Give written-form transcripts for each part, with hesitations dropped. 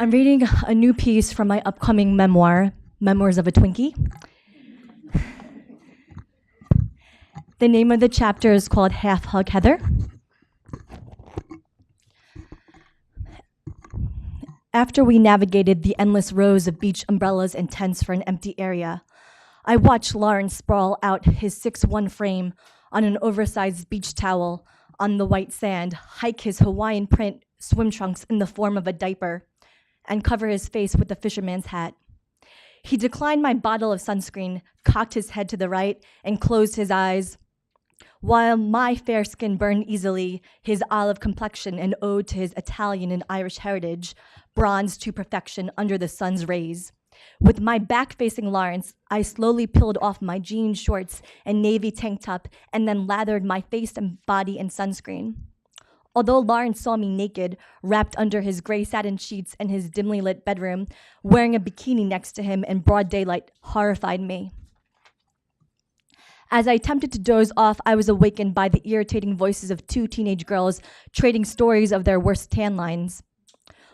I'm reading a new piece from my upcoming memoir, Memoirs of a Twinkie. The name of the chapter is called Half Hug Heather. After we navigated the endless rows of beach umbrellas and tents for an empty area, I watched Lawrence sprawl out his 6'1" frame on an oversized beach towel on the white sand, hike his Hawaiian print swim trunks in the form of a diaper, and cover his face with a fisherman's hat. He declined my bottle of sunscreen, cocked his head to the right, and closed his eyes. While my fair skin burned easily, his olive complexion, an ode to his Italian and Irish heritage, bronzed to perfection under the sun's rays. With my back facing Lawrence, I slowly peeled off my jean shorts and navy tank top and then lathered my face and body in sunscreen. Although Lawrence saw me naked, wrapped under his gray satin sheets in his dimly lit bedroom, wearing a bikini next to him in broad daylight horrified me. As I attempted to doze off, I was awakened by the irritating voices of two teenage girls trading stories of their worst tan lines.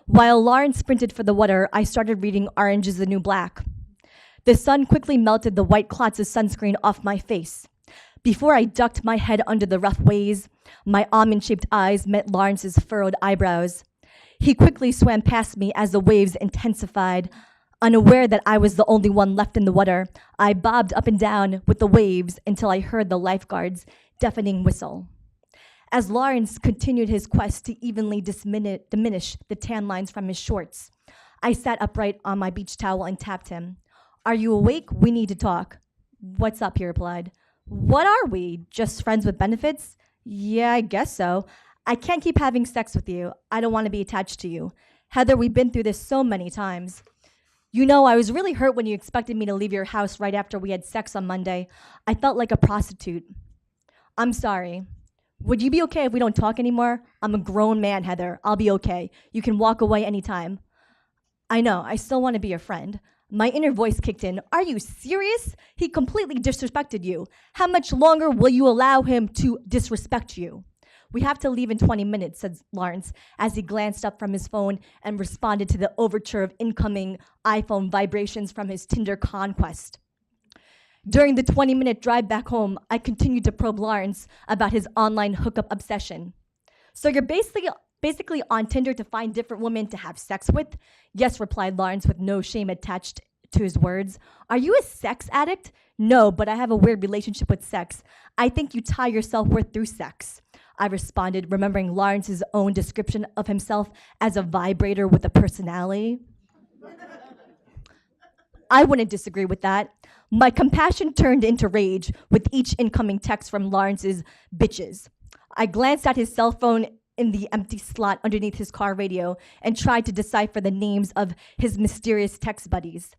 While Lawrence sprinted for the water, I started reading Orange is the New Black. The sun quickly melted the white clots of sunscreen off my face. Before I ducked my head under the rough waves, my almond-shaped eyes met Lawrence's furrowed eyebrows. He quickly swam past me as the waves intensified. Unaware that I was the only one left in the water, I bobbed up and down with the waves until I heard the lifeguard's deafening whistle. As Lawrence continued his quest to evenly diminish the tan lines from his shorts, I sat upright on my beach towel and tapped him. "Are you awake? We need to talk." "What's up?" he replied. "What are we? Just friends with benefits?" "Yeah, I guess so. I can't keep having sex with you. I don't want to be attached to you. Heather, we've been through this so many times. You know, I was really hurt when you expected me to leave your house right after we had sex on Monday. I felt like a prostitute." "I'm sorry. Would you be okay if we don't talk anymore? I'm a grown man, Heather. I'll be okay. You can walk away anytime." "I know. I still want to be your friend." My inner voice kicked in. "Are you serious? He completely disrespected you. How much longer will you allow him to disrespect you?" "We have to leave in 20 minutes, said Lawrence, as he glanced up from his phone and responded to the overture of incoming iPhone vibrations from his Tinder conquest. During the 20-minute drive back home, I continued to probe Lawrence about his online hookup obsession. "So you're basically on Tinder to find different women to have sex with?" "Yes," replied Lawrence with no shame attached to his words. "Are you a sex addict?" "No, but I have a weird relationship with sex. I think you tie your self-worth through sex," I responded, remembering Lawrence's own description of himself as a vibrator with a personality. I wouldn't disagree with that. My compassion turned into rage with each incoming text from Lawrence's bitches. I glanced at his cell phone in the empty slot underneath his car radio and tried to decipher the names of his mysterious text buddies.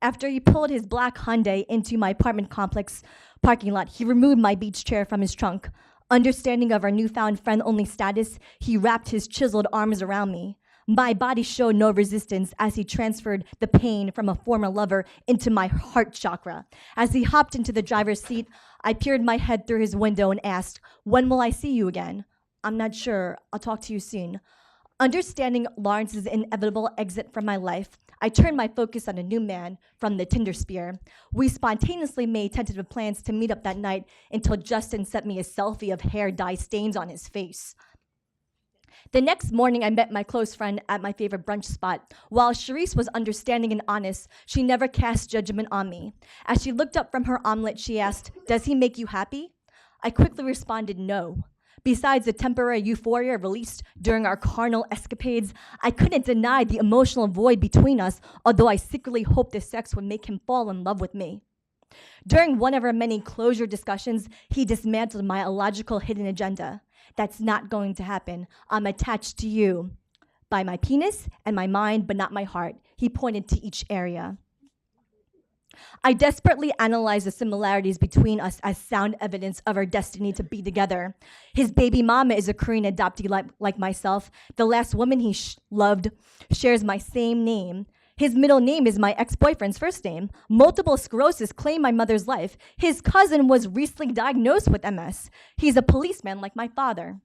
After he pulled his black Hyundai into my apartment complex parking lot, he removed my beach chair from his trunk. Understanding of our newfound friend-only status, he wrapped his chiseled arms around me. My body showed no resistance as he transferred the pain from a former lover into my heart chakra. As he hopped into the driver's seat, I peered my head through his window and asked, "When will I see you again?" "I'm not sure. I'll talk to you soon." Understanding Lawrence's inevitable exit from my life, I turned my focus on a new man from the Tinder sphere. We spontaneously made tentative plans to meet up that night until Justin sent me a selfie of hair dye stains on his face. The next morning, I met my close friend at my favorite brunch spot. While Charisse was understanding and honest, she never cast judgment on me. As she looked up from her omelet, she asked, "Does he make you happy?" I quickly responded, "No." Besides the temporary euphoria released during our carnal escapades, I couldn't deny the emotional void between us, although I secretly hoped the sex would make him fall in love with me. During one of our many closure discussions, he dismantled my illogical hidden agenda. "That's not going to happen. I'm attached to you by my penis and my mind, but not my heart." He pointed to each area. I desperately analyzed the similarities between us as sound evidence of our destiny to be together. His baby mama is a Korean adoptee like myself. The last woman he loved shares my same name. His middle name is my ex-boyfriend's first name. Multiple sclerosis claimed my mother's life. His cousin was recently diagnosed with MS. He's a policeman like my father.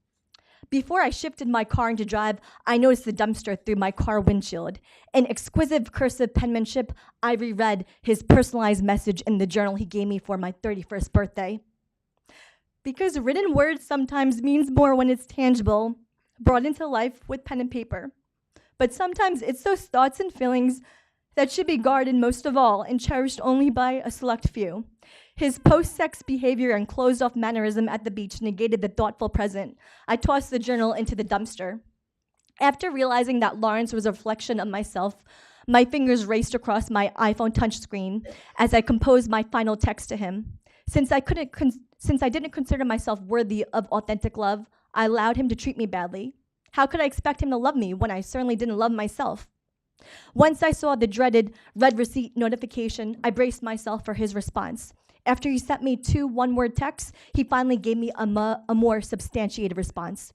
Before I shifted my car into drive, I noticed the dumpster through my car windshield. In exquisite cursive penmanship, I reread his personalized message in the journal he gave me for my 31st birthday. Because written words sometimes means more when it's tangible, brought into life with pen and paper. But sometimes it's those thoughts and feelings that should be guarded most of all and cherished only by a select few. His post-sex behavior and closed-off mannerism at the beach negated the thoughtful present. I tossed the journal into the dumpster. After realizing that Lawrence was a reflection of myself, my fingers raced across my iPhone touchscreen as I composed my final text to him. Since I didn't consider myself worthy of authentic love, I allowed him to treat me badly. How could I expect him to love me when I certainly didn't love myself? Once I saw the dreaded read receipt notification, I braced myself for his response. After he sent me 2 one-word texts, he finally gave me a more substantiated response.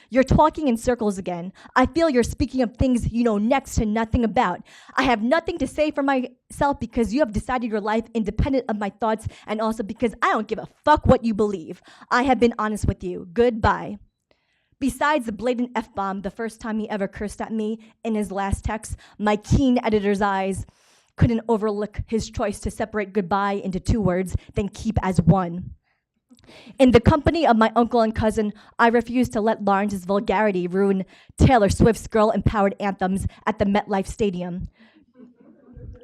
You're talking in circles again. I feel you're speaking of things you know next to nothing about. I have nothing to say for myself because you have decided your life independent of my thoughts and also because I don't give a fuck what you believe. I have been honest with you. Goodbye. Besides the blatant F-bomb, the first time he ever cursed at me in his last text, my keen editor's eyes couldn't overlook his choice to separate goodbye into 2 words, then keep as one. In the company of my uncle and cousin, I refused to let Lawrence's vulgarity ruin Taylor Swift's girl-empowered anthems at the MetLife Stadium.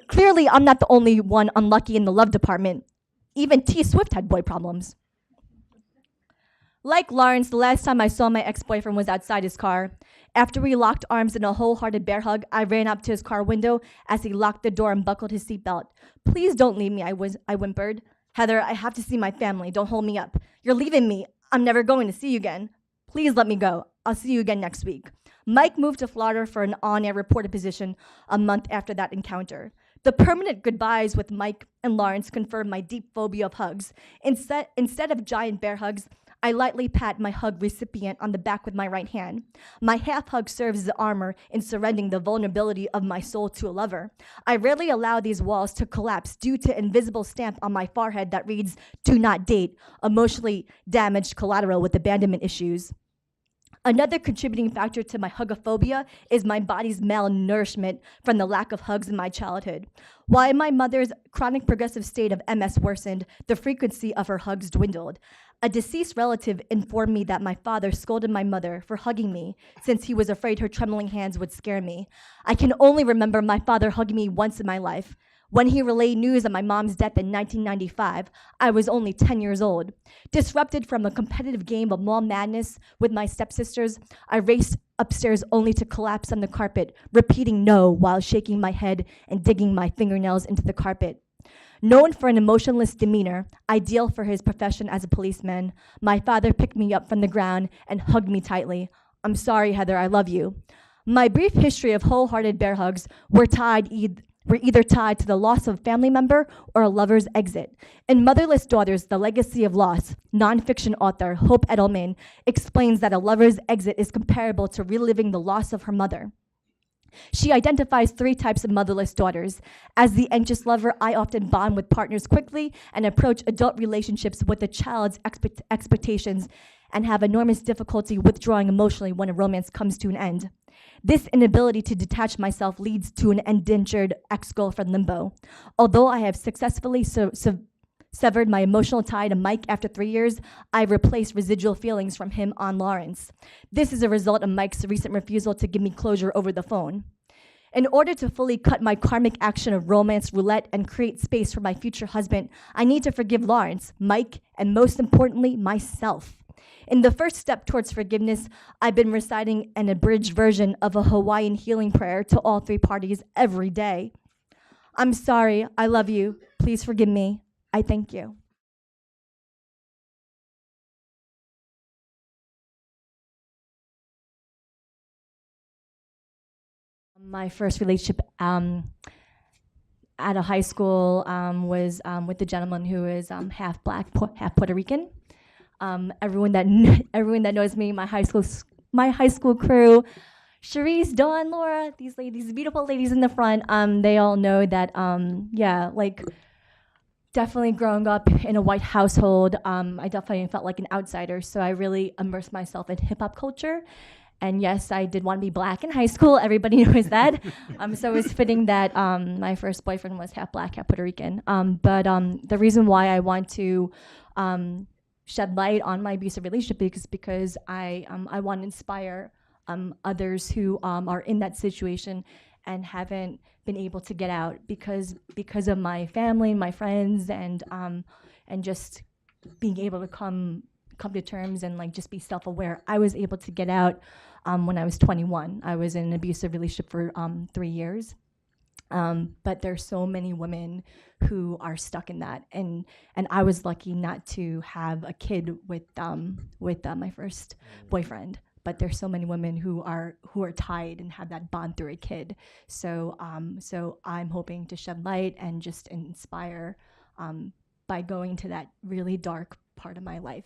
Clearly, I'm not the only one unlucky in the love department. Even T. Swift had boy problems. Like Lawrence, the last time I saw my ex-boyfriend was outside his car. After we locked arms in a wholehearted bear hug, I ran up to his car window as he locked the door and buckled his seatbelt. Please don't leave me, I whimpered. Heather, I have to see my family. Don't hold me up. You're leaving me. I'm never going to see you again. Please let me go. I'll see you again next week. Mike moved to Florida for an on-air reporter position a month after that encounter. The permanent goodbyes with Mike and Lawrence confirmed my deep phobia of hugs. Instead of giant bear hugs, I lightly pat my hug recipient on the back with my right hand. My half hug serves as armor in surrendering the vulnerability of my soul to a lover. I rarely allow these walls to collapse due to invisible stamp on my forehead that reads, "Do not date," emotionally damaged collateral with abandonment issues. Another contributing factor to my hugophobia is my body's malnourishment from the lack of hugs in my childhood. While my mother's chronic progressive state of MS worsened, the frequency of her hugs dwindled. A deceased relative informed me that my father scolded my mother for hugging me since he was afraid her trembling hands would scare me. I can only remember my father hugging me once in my life. When he relayed news of my mom's death in 1995, I was only 10 years old. Disrupted from a competitive game of mall madness with my stepsisters, I raced upstairs only to collapse on the carpet, repeating no while shaking my head and digging my fingernails into the carpet. Known for an emotionless demeanor, ideal for his profession as a policeman, my father picked me up from the ground and hugged me tightly. I'm sorry, Heather, I love you. My brief history of wholehearted bear hugs were either tied to the loss of a family member or a lover's exit. In Motherless Daughters, The Legacy of Loss, nonfiction author Hope Edelman explains that a lover's exit is comparable to reliving the loss of her mother. She identifies 3 types of motherless daughters. As the anxious lover, I often bond with partners quickly and approach adult relationships with a child's expectations and have enormous difficulty withdrawing emotionally when a romance comes to an end. This inability to detach myself leads to an indentured ex-girlfriend limbo. Although I have successfully severed my emotional tie to Mike after 3 years, I replaced residual feelings from him on Lawrence. This is a result of Mike's recent refusal to give me closure over the phone. In order to fully cut my karmic action of romance roulette and create space for my future husband, I need to forgive Lawrence, Mike, and most importantly, myself. In the first step towards forgiveness, I've been reciting an abridged version of a Hawaiian healing prayer to all 3 parties every day. I'm sorry, I love you, please forgive me, I thank you. My first relationship at a high school was with a gentleman who is half black, half Puerto Rican. Everyone that knows me, my high school crew, Cherise, Dawn, Laura, these ladies, beautiful ladies in the front, they all know that, definitely growing up in a white household, I definitely felt like an outsider. So I really immersed myself in hip hop culture. And yes, I did want to be black in high school. Everybody knows that. So it was fitting that my first boyfriend was half black, half Puerto Rican. But the reason why I want to shed light on my abusive relationship is because I want to inspire others who are in that situation and haven't been able to get out because of my family, my friends, and just being able to come to terms and like just be self-aware. I was able to get out when I was 21. I was in an abusive relationship for 3 years. But there's so many women who are stuck in that, and I was lucky not to have a kid with my first boyfriend. But there's so many women who are tied and have that bond through a kid. So I'm hoping to shed light and just inspire by going to that really dark part of my life.